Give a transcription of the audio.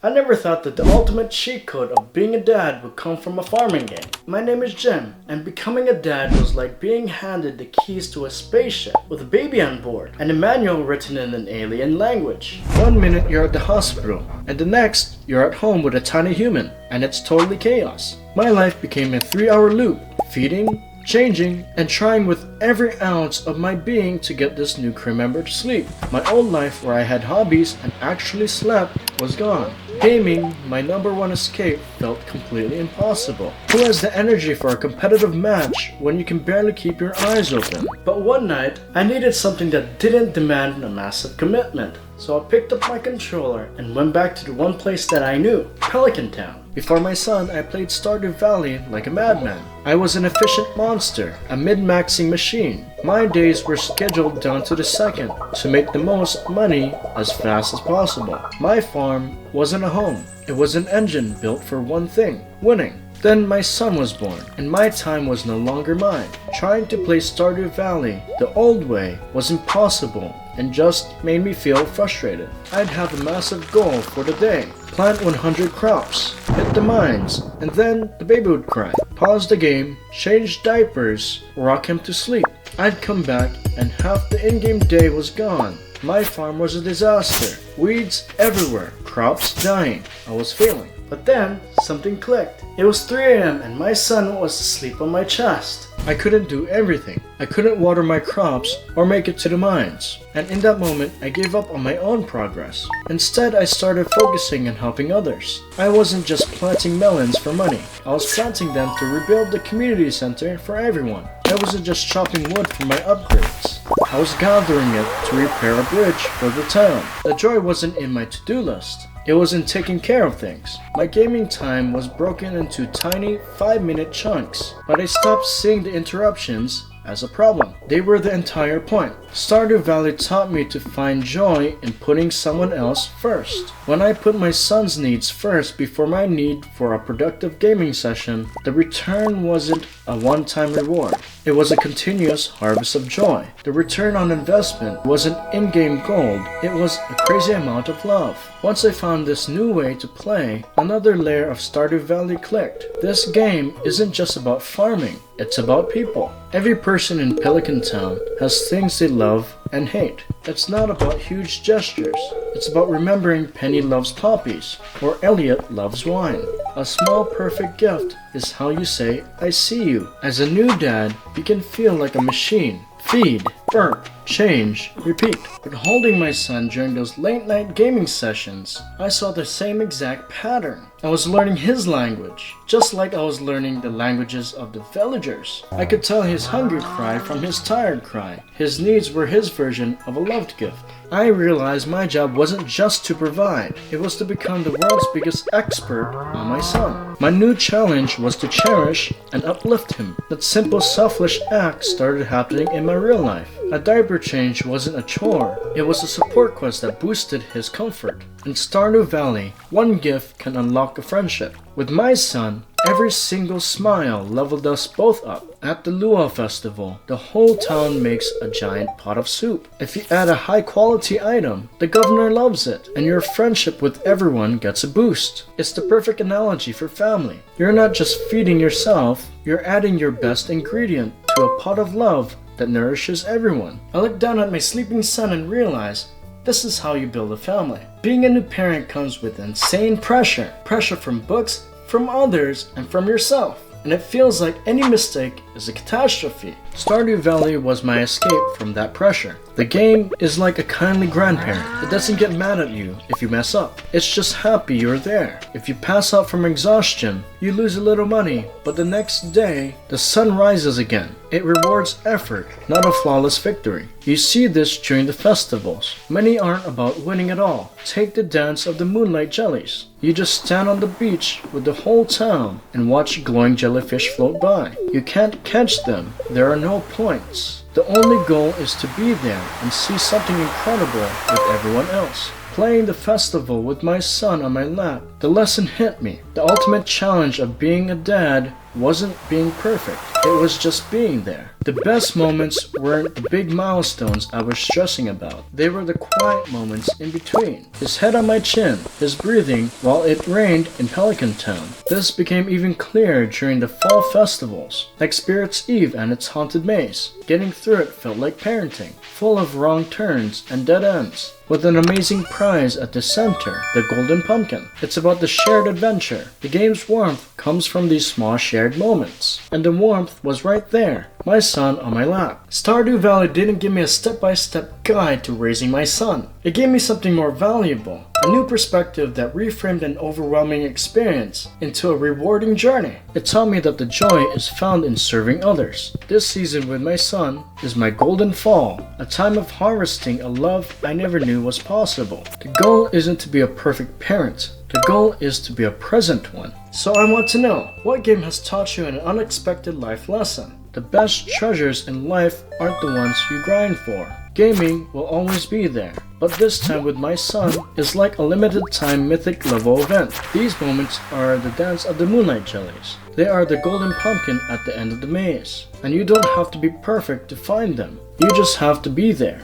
I never thought that the ultimate cheat code of being a dad would come from a farming game. My name is Jim, and becoming a dad was like being handed the keys to a spaceship with a baby on board and a manual written in an alien language. One minute you're at the hospital, and the next you're at home with a tiny human, and it's totally chaos. My life became a 3-hour loop, feeding, changing, and trying with every ounce of my being to get this new crew member to sleep. My old life where I had hobbies and actually slept was gone. Gaming, my number one escape, felt completely impossible. Who has the energy for a competitive match when you can barely keep your eyes open? But one night, I needed something that didn't demand a massive commitment. So I picked up my controller and went back to the one place that I knew, Pelican Town. Before my son, I played Stardew Valley like a madman. I was an efficient monster, a mid-maxing machine. My days were scheduled down to the second to make the most money as fast as possible. My farm wasn't a home. It was an engine built for one thing, winning. Then my son was born, and my time was no longer mine. Trying to play Stardew Valley the old way was impossible and just made me feel frustrated. I'd have a massive goal for the day. Plant 100 crops, hit the mines, and then the baby would cry. Pause the game, change diapers, rock him to sleep. I'd come back and half the in-game day was gone. My farm was a disaster. Weeds everywhere, crops dying. I was failing. But then, something clicked. It was 3 AM and my son was asleep on my chest. I couldn't do everything. I couldn't water my crops or make it to the mines. And in that moment, I gave up on my own progress. Instead, I started focusing on helping others. I wasn't just planting melons for money. I was planting them to rebuild the community center for everyone. I wasn't just chopping wood for my upgrades. I was gathering it to repair a bridge for the town. The joy wasn't in my to-do list. It was in taking care of things. My gaming time was broken into tiny 5-minute chunks, but I stopped seeing the interruptions as a problem. They were the entire point. Stardew Valley taught me to find joy in putting someone else first. When I put my son's needs first before my need for a productive gaming session, the return wasn't a one-time reward. It was a continuous harvest of joy. The return on investment wasn't in-game gold, it was a crazy amount of love. Once I found this new way to play, another layer of Stardew Valley clicked. This game isn't just about farming, it's about people. Every person in Pelican Town has things they love and hate. It's not about huge gestures. It's about remembering Penny loves poppies or Elliot loves wine. A small perfect gift is how you say, I see you. As a new dad, you can feel like a machine. Feed, burp, change, repeat. But holding my son during those late night gaming sessions, I saw the same exact pattern. I was learning his language, just like I was learning the languages of the villagers. I could tell his hungry cry from his tired cry. His needs were his version of a loved gift. I realized my job wasn't just to provide, it was to become the world's biggest expert on my son. My new challenge was to cherish and uplift him. That simple selfish act started happening in my real life. A diaper change wasn't a chore, it was a support quest that boosted his comfort. In Stardew Valley, one gift can unlock a friendship. With my son, every single smile leveled us both up. At the Luau Festival, the whole town makes a giant pot of soup. If you add a high quality item, the governor loves it, and your friendship with everyone gets a boost. It's the perfect analogy for family. You're not just feeding yourself, you're adding your best ingredient to a pot of love that nourishes everyone. I look down at my sleeping son and realize this is how you build a family. Being a new parent comes with insane pressure. Pressure from books, from others, and from yourself. And it feels like any mistake is a catastrophe. Stardew Valley was my escape from that pressure. The game is like a kindly grandparent. It doesn't get mad at you if you mess up. It's just happy you're there. If you pass out from exhaustion, you lose a little money, but the next day, the sun rises again. It rewards effort, not a flawless victory. You see this during the festivals. Many aren't about winning at all. Take the dance of the moonlight jellies. You just stand on the beach with the whole town and watch glowing jellyfish float by. You can't catch them. There are no points. The only goal is to be there and see something incredible with everyone else. Playing the festival with my son on my lap, the lesson hit me. The ultimate challenge of being a dad wasn't being perfect. It was just being there. The best moments weren't the big milestones I was stressing about. They were the quiet moments in between. His head on my chin, his breathing while it rained in Pelican Town. This became even clearer during the fall festivals, like Spirit's Eve and its haunted maze. Getting through it felt like parenting, full of wrong turns and dead ends, with an amazing prize at the center, the golden pumpkin. It's about the shared adventure. The game's warmth comes from these small shared moments. And the warmth was right there, my son on my lap. Stardew Valley didn't give me a step-by-step guide to raising my son. It gave me something more valuable, a new perspective that reframed an overwhelming experience into a rewarding journey. It taught me that the joy is found in serving others. This season with my son is my golden fall, a time of harvesting a love I never knew was possible. The goal isn't to be a perfect parent. The goal is to be a present one. So I want to know, what game has taught you an unexpected life lesson? The best treasures in life aren't the ones you grind for. Gaming will always be there, but this time with my son is like a limited time mythic level event. These moments are the dance of the moonlight jellies. They are the golden pumpkin at the end of the maze. And you don't have to be perfect to find them. You just have to be there.